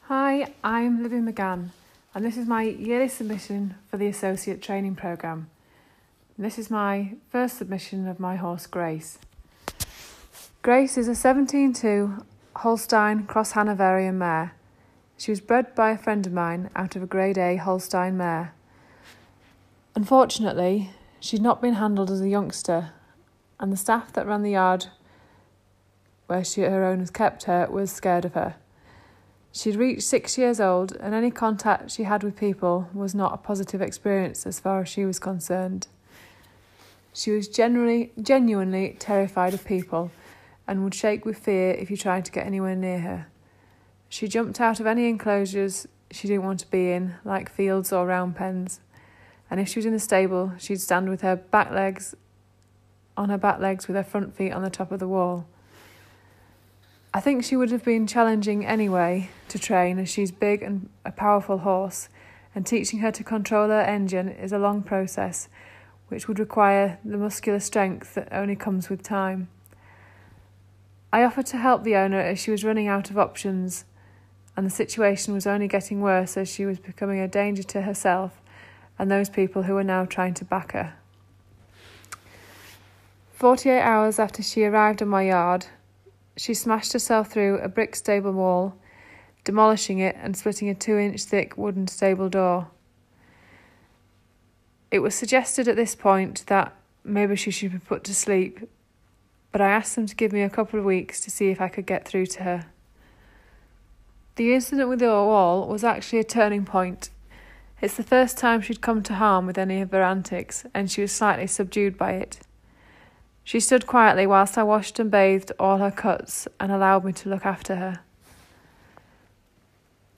Hi, I'm Olivia McGann, and this is my yearly submission for the Associate Training Programme. This is my first submission of my horse Grace. Grace is a 17-2 Holstein Cross Hanoverian mare. She was bred by a friend of mine out of a Grade A Holstein mare. Unfortunately, she'd not been handled as a youngster, and the staff that ran the yard where her owners kept her was scared of her. She'd reached 6 years old, and any contact she had with people was not a positive experience as far as she was concerned. She was genuinely terrified of people and would shake with fear if you tried to get anywhere near her. She jumped out of any enclosures she didn't want to be in, like fields or round pens, and if she was in the stable, she'd stand with her back legs with her front feet on the top of the wall. I think she would have been challenging anyway to train, as she's big and a powerful horse, and teaching her to control her engine is a long process which would require the muscular strength that only comes with time. I offered to help the owner as she was running out of options, and the situation was only getting worse as she was becoming a danger to herself and those people who were now trying to back her. 48 hours after she arrived on my yard, she smashed herself through a brick stable wall, demolishing it and splitting a 2-inch thick wooden stable door. It was suggested at this point that maybe she should be put to sleep, but I asked them to give me a couple of weeks to see if I could get through to her. The incident with the wall was actually a turning point. It's the first time she'd come to harm with any of her antics, and she was slightly subdued by it. She stood quietly whilst I washed and bathed all her cuts and allowed me to look after her.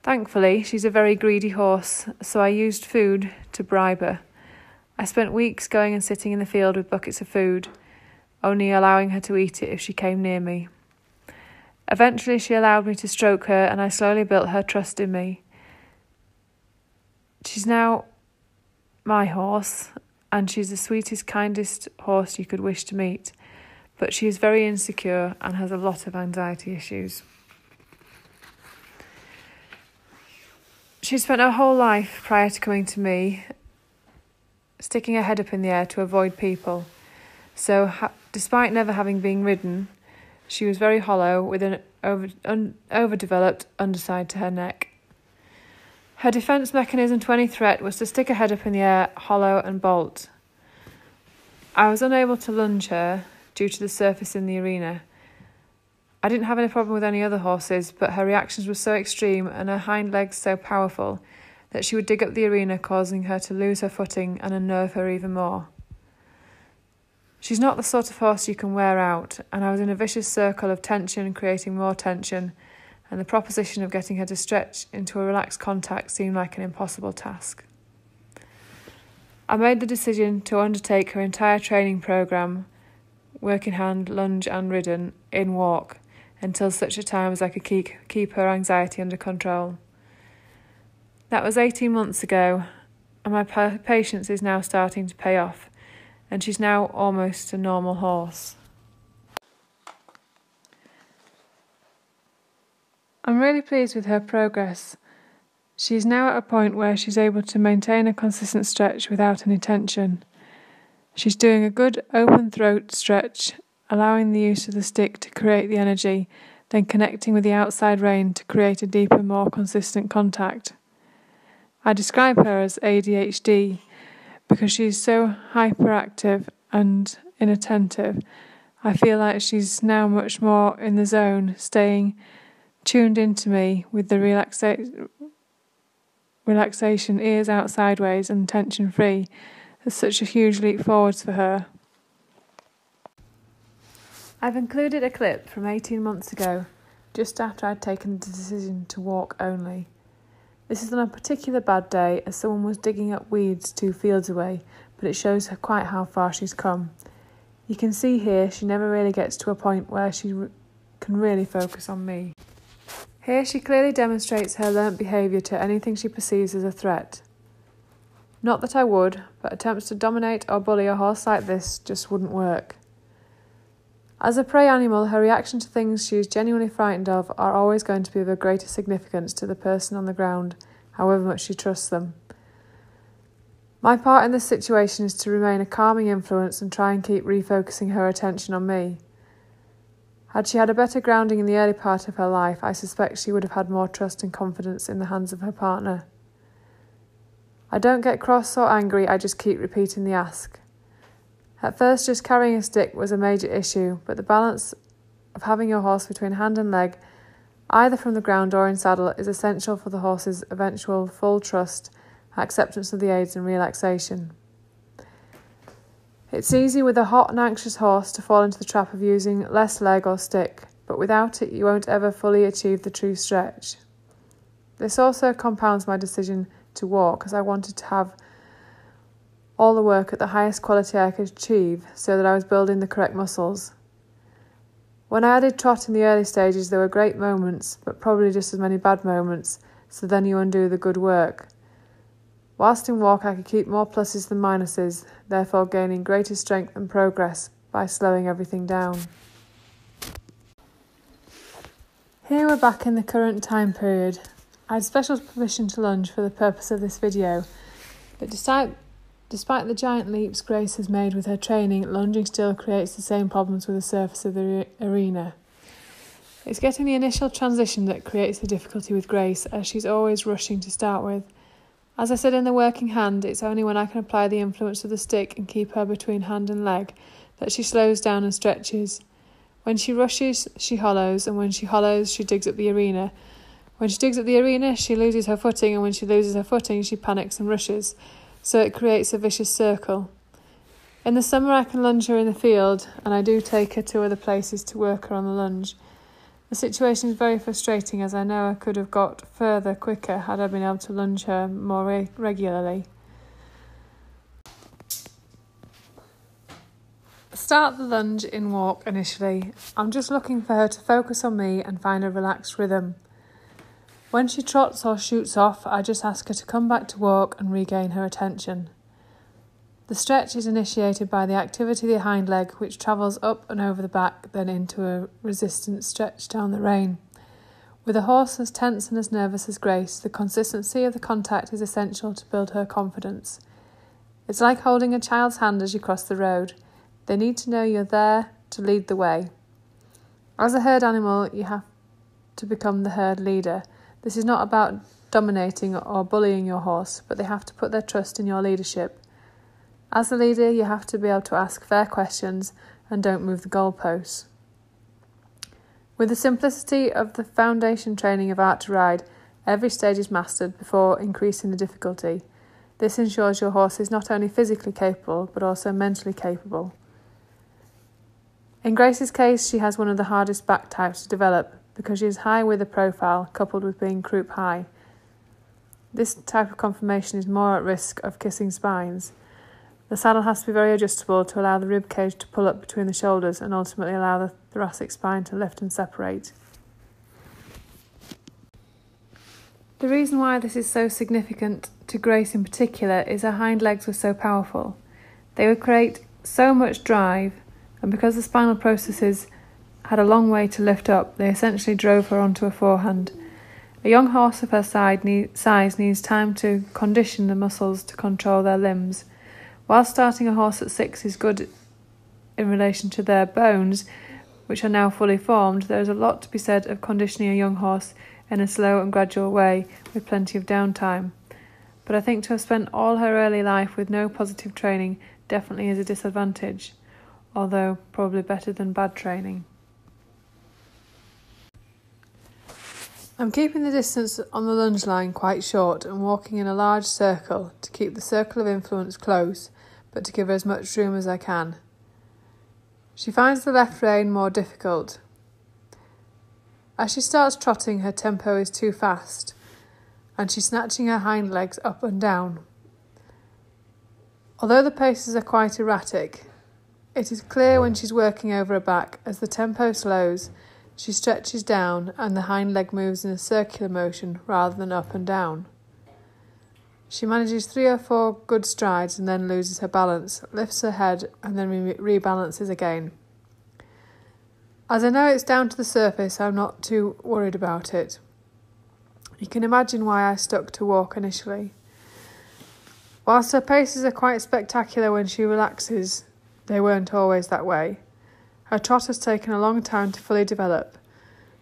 Thankfully, she's a very greedy horse, so I used food to bribe her. I spent weeks going and sitting in the field with buckets of food, only allowing her to eat it if she came near me. Eventually, she allowed me to stroke her, and I slowly built her trust in me. She's now my horse, and she's the sweetest, kindest horse you could wish to meet, but she is very insecure and has a lot of anxiety issues. She spent her whole life prior to coming to me sticking her head up in the air to avoid people, so despite never having been ridden, she was very hollow with an overdeveloped underside to her neck. Her defence mechanism to any threat was to stick her head up in the air, hollow and bolt. I was unable to lunge her due to the surface in the arena. I didn't have any problem with any other horses, but her reactions were so extreme and her hind legs so powerful that she would dig up the arena, causing her to lose her footing and unnerve her even more. She's not the sort of horse you can wear out, and I was in a vicious circle of tension creating more tension, and the proposition of getting her to stretch into a relaxed contact seemed like an impossible task. I made the decision to undertake her entire training programme, work in hand, lunge and ridden, in walk, until such a time as I could keep her anxiety under control. That was 18 months ago, and my patience is now starting to pay off, and she's now almost a normal horse. I'm really pleased with her progress. She is now at a point where she's able to maintain a consistent stretch without any tension. She's doing a good open throat stretch, allowing the use of the stick to create the energy, then connecting with the outside rein to create a deeper, more consistent contact. I describe her as ADHD because she's so hyperactive and inattentive. I feel like she's now much more in the zone, staying tuned into me with the relaxation, ears out sideways and tension free. It's such a huge leap forwards for her. I've included a clip from 18 months ago, just after I'd taken the decision to walk only. This is on a particular bad day as someone was digging up weeds 2 fields away, but it shows her quite how far she's come. You can see here she never really gets to a point where she can really focus on me. Here she clearly demonstrates her learnt behaviour to anything she perceives as a threat. Not that I would, but attempts to dominate or bully a horse like this just wouldn't work. As a prey animal, her reaction to things she is genuinely frightened of are always going to be of a greater significance to the person on the ground, however much she trusts them. My part in this situation is to remain a calming influence and try and keep refocusing her attention on me. Had she had a better grounding in the early part of her life, I suspect she would have had more trust and confidence in the hands of her partner. I don't get cross or angry, I just keep repeating the ask. At first, just carrying a stick was a major issue, but the balance of having your horse between hand and leg, either from the ground or in saddle, is essential for the horse's eventual full trust, acceptance of the aids and relaxation. It's easy with a hot and anxious horse to fall into the trap of using less leg or stick, but without it you won't ever fully achieve the true stretch. This also compounds my decision to walk, as I wanted to have all the work at the highest quality I could achieve so that I was building the correct muscles. When I added trot in the early stages, there were great moments, but probably just as many bad moments, so then you undo the good work. Whilst in walk, I could keep more pluses than minuses, therefore gaining greater strength and progress by slowing everything down. Here we're back in the current time period. I had special permission to lunge for the purpose of this video, but despite the giant leaps Grace has made with her training, lunging still creates the same problems with the surface of the arena. It's getting the initial transition that creates the difficulty with Grace, as she's always rushing to start with. As I said in the working hand, it's only when I can apply the influence of the stick and keep her between hand and leg that she slows down and stretches. When she rushes, she hollows, and when she hollows, she digs up the arena. When she digs up the arena, she loses her footing, and when she loses her footing, she panics and rushes. So it creates a vicious circle. In the summer, I can lunge her in the field, and I do take her to other places to work her on the lunge. The situation is very frustrating, as I know I could have got further quicker had I been able to lunge her more regularly. Start the lunge in walk initially. I'm just looking for her to focus on me and find a relaxed rhythm. When she trots or shoots off, I just ask her to come back to walk and regain her attention. The stretch is initiated by the activity of the hind leg, which travels up and over the back, then into a resistant stretch down the rein. With a horse as tense and as nervous as Grace, the consistency of the contact is essential to build her confidence. It's like holding a child's hand as you cross the road. They need to know you're there to lead the way. As a herd animal, you have to become the herd leader. This is not about dominating or bullying your horse, but they have to put their trust in your leadership. As a leader, you have to be able to ask fair questions and don't move the goalposts. With the simplicity of the foundation training of Art2Ride, every stage is mastered before increasing the difficulty. This ensures your horse is not only physically capable, but also mentally capable. In Grace's case, she has one of the hardest back types to develop because she is high with a profile, coupled with being croup high. This type of conformation is more at risk of kissing spines. The saddle has to be very adjustable to allow the rib cage to pull up between the shoulders and ultimately allow the thoracic spine to lift and separate. The reason why this is so significant to Grace in particular is her hind legs were so powerful. They would create so much drive, and because the spinal processes had a long way to lift up, they essentially drove her onto a forehand. A young horse of her size needs time to condition the muscles to control their limbs. While starting a horse at 6 is good in relation to their bones, which are now fully formed, there is a lot to be said of conditioning a young horse in a slow and gradual way with plenty of downtime. But I think to have spent all her early life with no positive training definitely is a disadvantage, although probably better than bad training. I'm keeping the distance on the lunge line quite short and walking in a large circle to keep the circle of influence close, but to give her as much room as I can. She finds the left rein more difficult. As she starts trotting, her tempo is too fast, and she's snatching her hind legs up and down. Although the paces are quite erratic, it is clear when she's working over her back, as the tempo slows, she stretches down and the hind leg moves in a circular motion rather than up and down. She manages 3 or 4 good strides and then loses her balance, lifts her head and then rebalances again. As I know it's down to the surface, I'm not too worried about it. You can imagine why I stuck to walk initially. Whilst her paces are quite spectacular when she relaxes, they weren't always that way. Her trot has taken a long time to fully develop,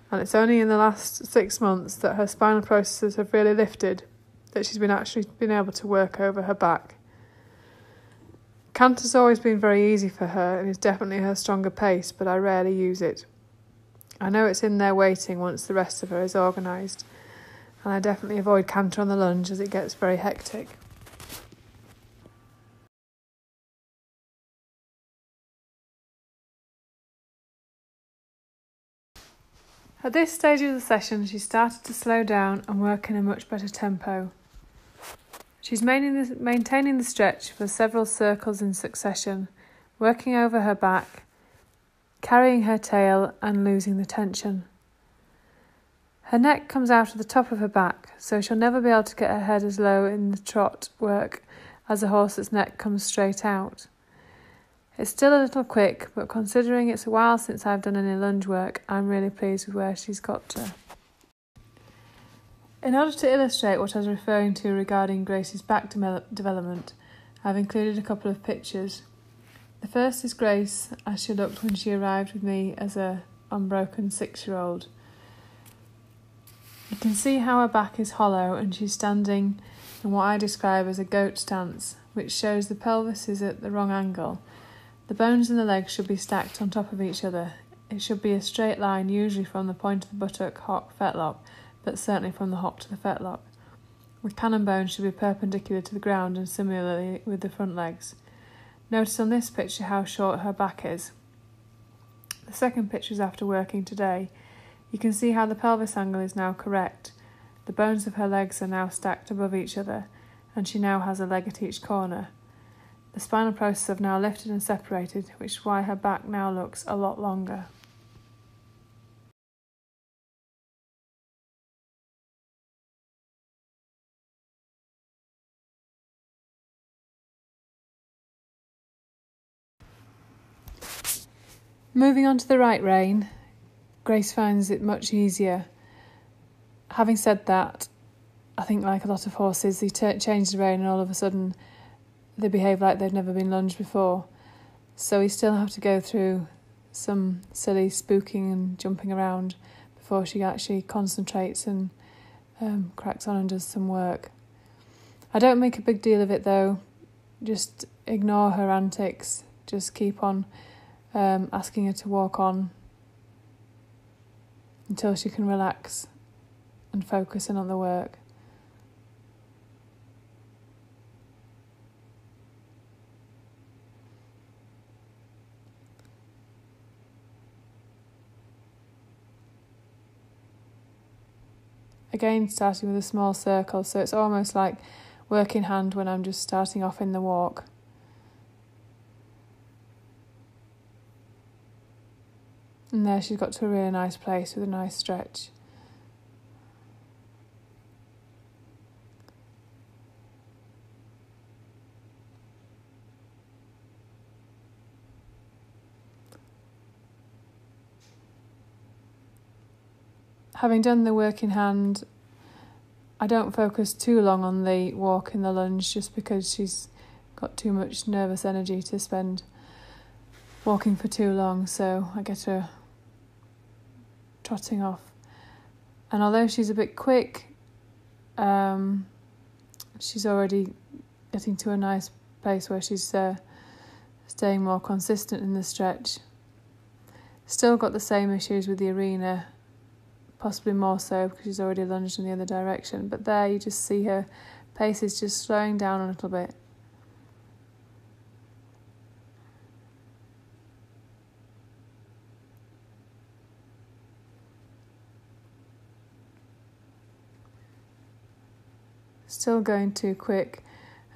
and it's only in the last 6 months that her spinal processes have really lifted, that she's been able to work over her back. Canter's always been very easy for her and is definitely her stronger pace, but I rarely use it. I know it's in there waiting once the rest of her is organised, and I definitely avoid canter on the lunge as it gets very hectic. At this stage of the session, she started to slow down and work in a much better tempo. She's maintaining the stretch for several circles in succession, working over her back, carrying her tail and losing the tension. Her neck comes out of the top of her back, so she'll never be able to get her head as low in the trot work as a horse that's neck comes straight out. It's still a little quick, but considering it's a while since I've done any lunge work, I'm really pleased with where she's got to. In order to illustrate what I was referring to regarding Grace's back development, I've included a couple of pictures. The first is Grace as she looked when she arrived with me as a unbroken 6-year-old. You can see how her back is hollow and she's standing in what I describe as a goat stance, which shows the pelvis is at the wrong angle. The bones in the legs should be stacked on top of each other. It should be a straight line, usually from the point of the buttock hock fetlock, but certainly from the hock to the fetlock. The cannon bones should be perpendicular to the ground and similarly with the front legs. Notice on this picture how short her back is. The second picture is after working today. You can see how the pelvis angle is now correct. The bones of her legs are now stacked above each other, and she now has a leg at each corner. The spinal processes have now lifted and separated, which is why her back now looks a lot longer. Moving on to the right rein, Grace finds it much easier. Having said that, I think like a lot of horses, they change the rein and all of a sudden they behave like they've never been lunged before. So we still have to go through some silly spooking and jumping around before she actually concentrates and cracks on and does some work. I don't make a big deal of it though. Just ignore her antics. Just keep on asking her to walk on until she can relax and focus in on the work. Again, starting with a small circle, so it's almost like work in hand when I'm just starting off in the walk. And there she's got to a really nice place with a nice stretch. Having done the work in hand, I don't focus too long on the walk in the lunge just because she's got too much nervous energy to spend walking for too long, so I get her trotting off. And although she's a bit quick, she's already getting to a nice place where she's staying more consistent in the stretch. Still got the same issues with the arena, possibly more so because she's already lunged in the other direction, but there you just see her pace is just slowing down a little bit. Still going too quick.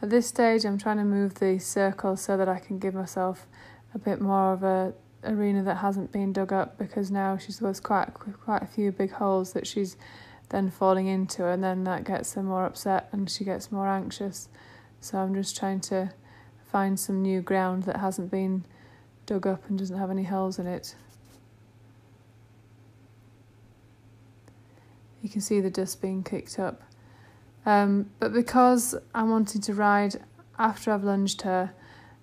At this stage I'm trying to move the circle so that I can give myself a bit more of a arena that hasn't been dug up, because now there's quite a few big holes that she's then falling into, and then that gets her more upset and she gets more anxious. So I'm just trying to find some new ground that hasn't been dug up and doesn't have any holes in it. You can see the dust being kicked up. But because I'm wanting to ride after I've lunged her,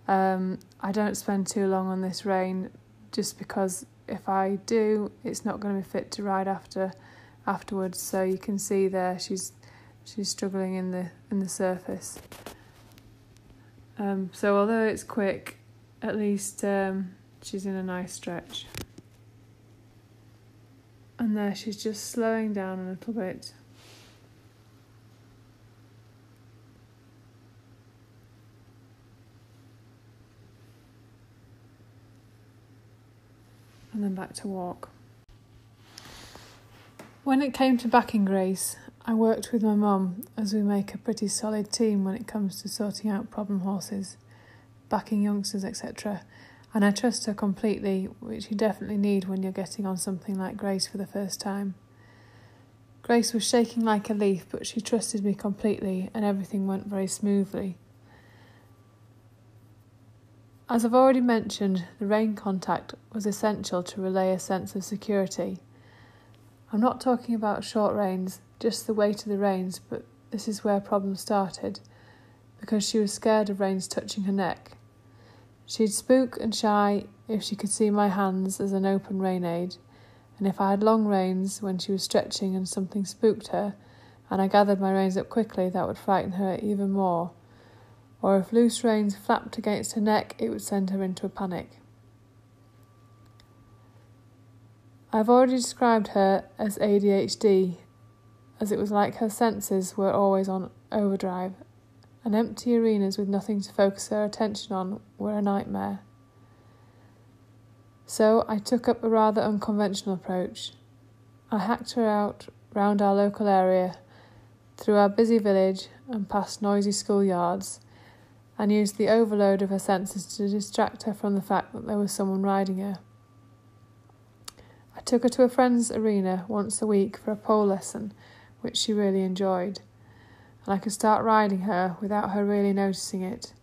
I don't spend too long on this rein, just because if I do, it's not going to be fit to ride afterwards. So you can see there she's struggling in the surface. So although it's quick, at least she's in a nice stretch. And there she's just slowing down a little bit. And then back to walk. When it came to backing Grace, I worked with my mum, as we make a pretty solid team when it comes to sorting out problem horses, backing youngsters, etc. And I trust her completely, which you definitely need when you're getting on something like Grace for the first time. Grace was shaking like a leaf, but she trusted me completely and everything went very smoothly. As I've already mentioned, the rein contact was essential to relay a sense of security. I'm not talking about short reins, just the weight of the reins, but this is where problems started, because she was scared of reins touching her neck. She'd spook and shy if she could see my hands as an open rein aid, and if I had long reins when she was stretching and something spooked her, and I gathered my reins up quickly, that would frighten her even more. Or if loose reins flapped against her neck, it would send her into a panic. I've already described her as ADHD, as it was like her senses were always on overdrive, and empty arenas with nothing to focus her attention on were a nightmare. So I took up a rather unconventional approach. I hacked her out round our local area, through our busy village and past noisy schoolyards, and used the overload of her senses to distract her from the fact that there was someone riding her. I took her to a friend's arena once a week for a pole lesson, which she really enjoyed, and I could start riding her without her really noticing it.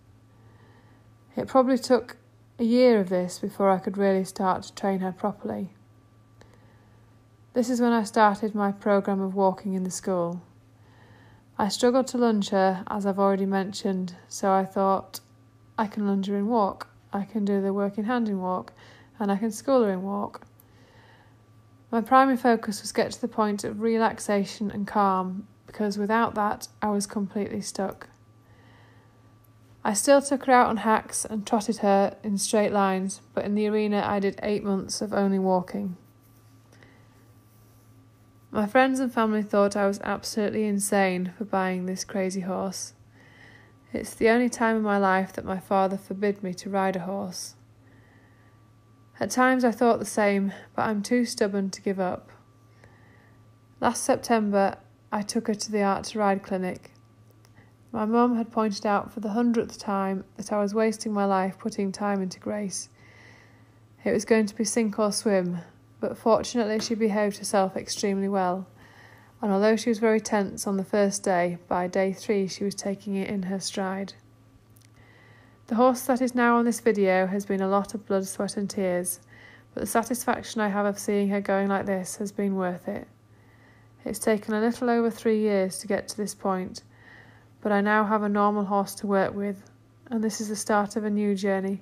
It probably took a year of this before I could really start to train her properly. This is when I started my programme of walking in the school. I struggled to lunge her, as I've already mentioned, so I thought, I can lunge her in walk, I can do the working hand in walk, and I can school her in walk. My primary focus was get to the point of relaxation and calm, because without that I was completely stuck. I still took her out on hacks and trotted her in straight lines, but in the arena I did 8 months of only walking. My friends and family thought I was absolutely insane for buying this crazy horse. It's the only time in my life that my father forbid me to ride a horse. At times I thought the same, but I'm too stubborn to give up. Last September, I took her to the Art2Ride clinic. My mum had pointed out for the 100th time that I was wasting my life putting time into Grace. It was going to be sink or swim, but fortunately she behaved herself extremely well, and although she was very tense on the first day, by day 3 she was taking it in her stride. The horse that is now on this video has been a lot of blood, sweat and tears, but the satisfaction I have of seeing her going like this has been worth it. It's taken a little over 3 years to get to this point, but I now have a normal horse to work with, and this is the start of a new journey.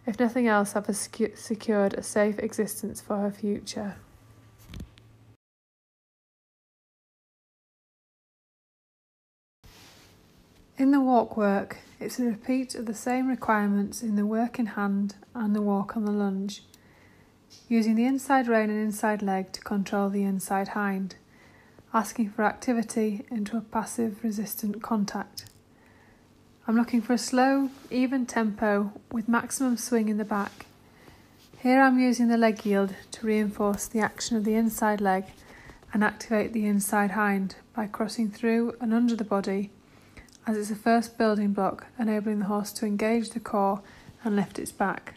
If nothing else, I've secured a safe existence for her future. In the walk work, it's a repeat of the same requirements in the work in hand and the walk on the lunge, using the inside rein and inside leg to control the inside hind, asking for activity into a passive resistant contact. I'm looking for a slow, even tempo with maximum swing in the back. Here I'm using the leg yield to reinforce the action of the inside leg and activate the inside hind by crossing through and under the body, as it's the first building block, enabling the horse to engage the core and lift its back.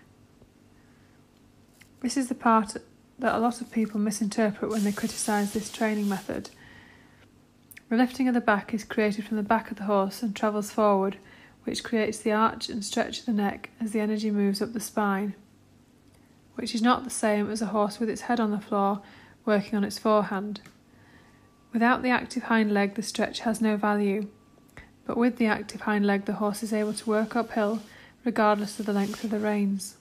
This is the part that a lot of people misinterpret when they criticise this training method. The lifting of the back is created from the back of the horse and travels forward, which creates the arch and stretch of the neck as the energy moves up the spine, which is not the same as a horse with its head on the floor working on its forehand. Without the active hind leg, the stretch has no value, but with the active hind leg, the horse is able to work uphill regardless of the length of the reins.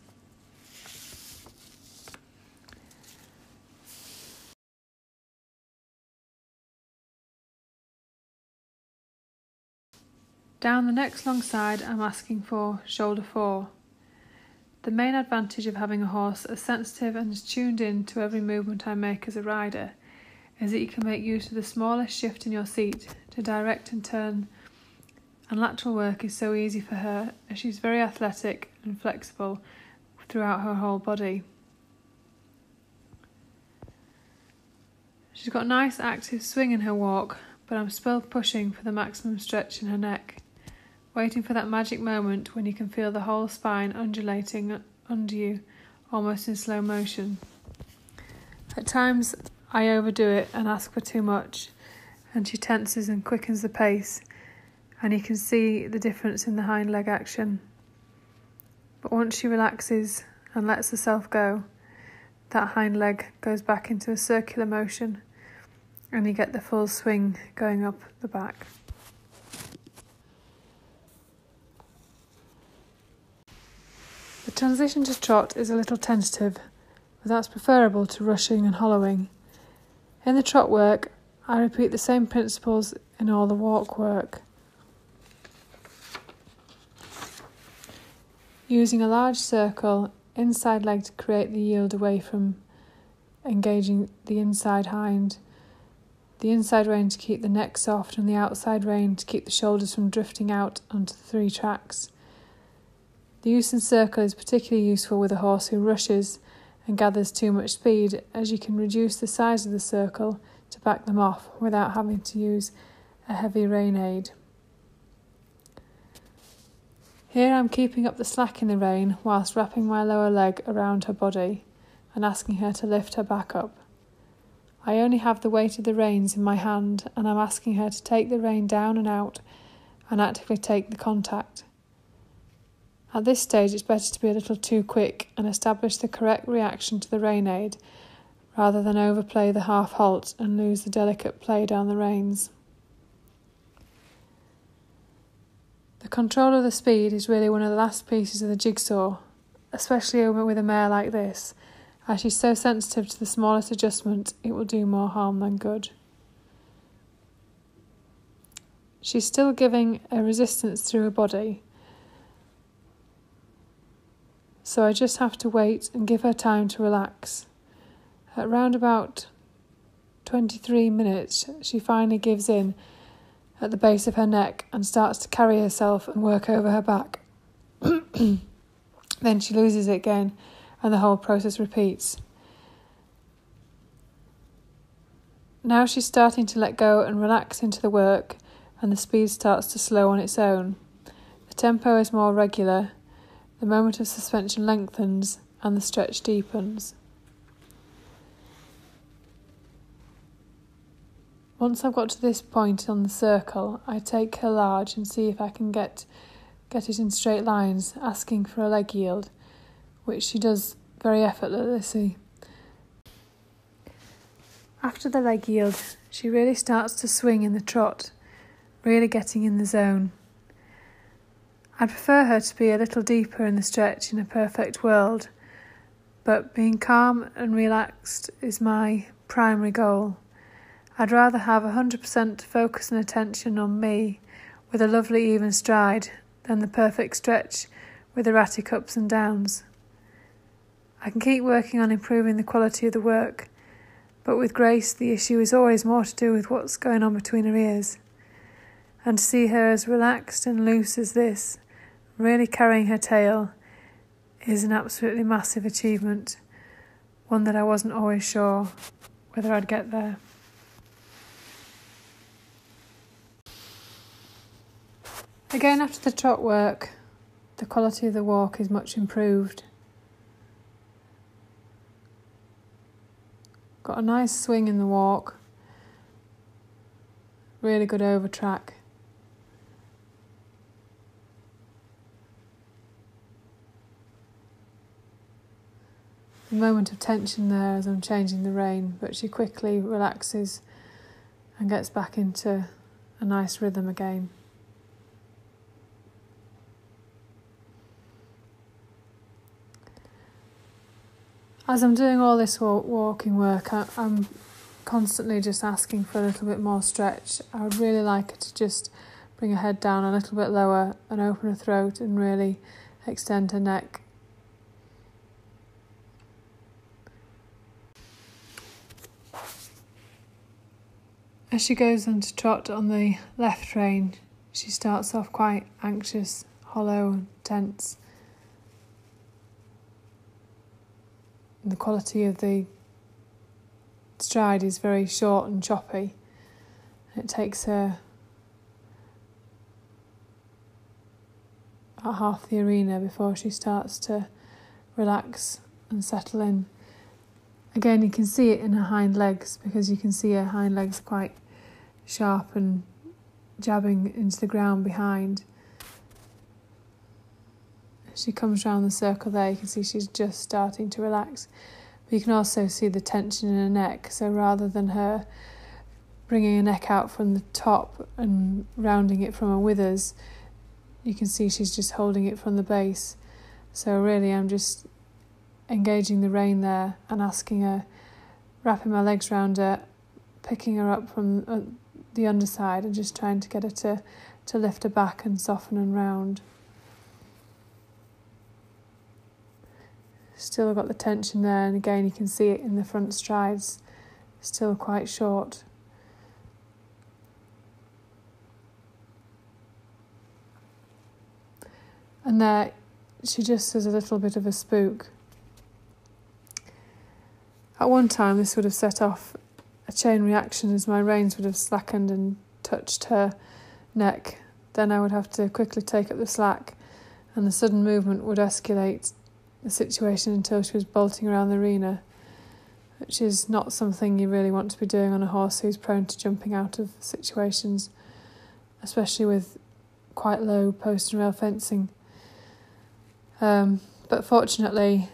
Down the next long side, I'm asking for shoulder 4. The main advantage of having a horse as sensitive and as tuned in to every movement I make as a rider is that you can make use of the smallest shift in your seat to direct and turn, and lateral work is so easy for her as she's very athletic and flexible throughout her whole body. She's got a nice active swing in her walk, but I'm still pushing for the maximum stretch in her neck, waiting for that magic moment when you can feel the whole spine undulating under you, almost in slow motion. At times I overdo it and ask for too much, and she tenses and quickens the pace, and you can see the difference in the hind leg action. But once she relaxes and lets herself go, that hind leg goes back into a circular motion, and you get the full swing going up the back. The transition to trot is a little tentative, but that's preferable to rushing and hollowing. In the trot work, I repeat the same principles in all the walk work. Using a large circle, inside leg to create the yield away from engaging the inside hind, the inside rein to keep the neck soft, and the outside rein to keep the shoulders from drifting out onto the 3 tracks. The use in circle is particularly useful with a horse who rushes and gathers too much speed, as you can reduce the size of the circle to back them off without having to use a heavy rein aid. Here I'm keeping up the slack in the rein whilst wrapping my lower leg around her body and asking her to lift her back up. I only have the weight of the reins in my hand, and I'm asking her to take the rein down and out and actively take the contact. At this stage, it's better to be a little too quick and establish the correct reaction to the rein aid, rather than overplay the half halt and lose the delicate play down the reins. The control of the speed is really one of the last pieces of the jigsaw, especially with a mare like this, as she's so sensitive to the smallest adjustment, it will do more harm than good. She's still giving a resistance through her body, so I just have to wait and give her time to relax. At round about 23 minutes, she finally gives in at the base of her neck and starts to carry herself and work over her back. Then she loses it again, and the whole process repeats. Now she's starting to let go and relax into the work, and the speed starts to slow on its own. The tempo is more regular, the moment of suspension lengthens, and the stretch deepens. Once I've got to this point on the circle, I take her large and see if I can get it in straight lines, asking for a leg yield, which she does very effortlessly. After the leg yield, she really starts to swing in the trot, really getting in the zone. I'd prefer her to be a little deeper in the stretch in a perfect world, but being calm and relaxed is my primary goal. I'd rather have 100% focus and attention on me with a lovely even stride than the perfect stretch with erratic ups and downs. I can keep working on improving the quality of the work, but with Grace the issue is always more to do with what's going on between her ears. And to see her as relaxed and loose as this, really carrying her tail, is an absolutely massive achievement, one that I wasn't always sure whether I'd get there. Again, after the trot work, the quality of the walk is much improved. Got a nice swing in the walk, really good over track. A moment of tension there as I'm changing the rein, but she quickly relaxes and gets back into a nice rhythm again. As I'm doing all this walking work, I'm constantly just asking for a little bit more stretch. I would really like her to just bring her head down a little bit lower and open her throat and really extend her neck. As she goes on to trot on the left rein, she starts off quite anxious, hollow and tense. And the quality of the stride is very short and choppy. It takes her about half the arena before she starts to relax and settle in. Again, you can see it in her hind legs, because you can see her hind legs quite sharp and jabbing into the ground behind. As she comes round the circle there, you can see she's just starting to relax. But you can also see the tension in her neck, so rather than her bringing her neck out from the top and rounding it from her withers, you can see she's just holding it from the base. So really I'm just engaging the rein there and asking her, wrapping my legs round her, picking her up from the underside and just trying to get her to lift her back and soften and round. Still got the tension there, and again you can see it in the front strides, still quite short. And there she just does a little bit of a spook. At one time this would have set off a chain reaction, as my reins would have slackened and touched her neck. Then I would have to quickly take up the slack, and the sudden movement would escalate the situation until she was bolting around the arena, which is not something you really want to be doing on a horse who's prone to jumping out of situations, especially with quite low post and rail fencing. But fortunately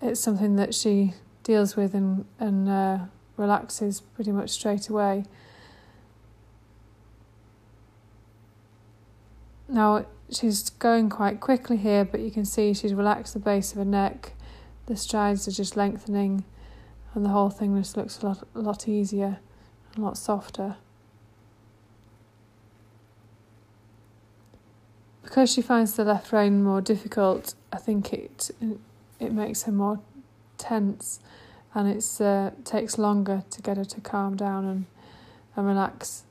it's something that she deals with and relaxes pretty much straight away. Now she's going quite quickly here, but you can see she's relaxed the base of her neck, the strides are just lengthening, and the whole thing just looks a lot easier, a lot softer. Because she finds the left rein more difficult, I think it makes her more tense, and it takes longer to get her to calm down and relax.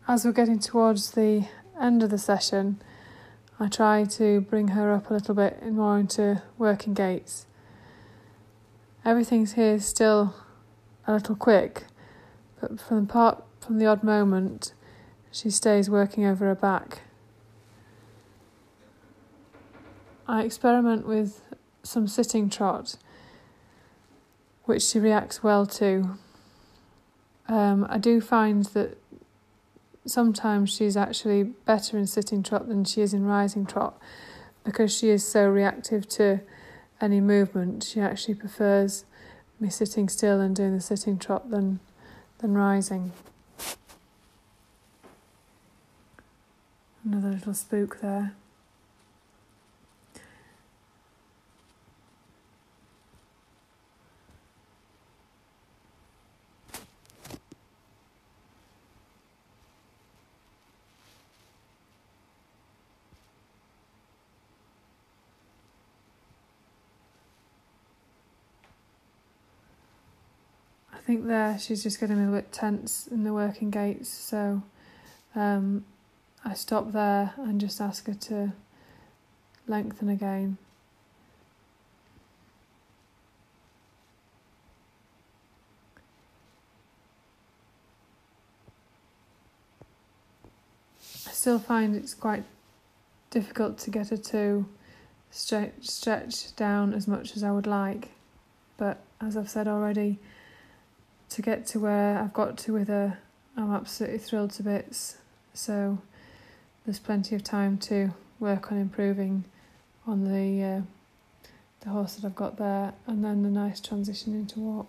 As we're getting towards the end of the session, I try to bring her up a little bit more into working gaits. Everything's here still a little quick, but from the odd moment, she stays working over her back. I experiment with some sitting trot, which she reacts well to. I do find that sometimes she's actually better in sitting trot than she is in rising trot, because she is so reactive to any movement. She actually prefers me sitting still and doing the sitting trot than rising. Another little spook there. I think there she's just getting a little bit tense in the working gaits, so I stop there and just ask her to lengthen again. I still find it's quite difficult to get her to stretch down as much as I would like, but as I've said already, to get to where I've got to with her, I'm absolutely thrilled to bits. so there's plenty of time to work on improving on the horse that I've got there, and then the nice transition into walk.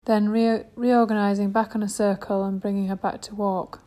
then reorganising back on a circle and bringing her back to walk.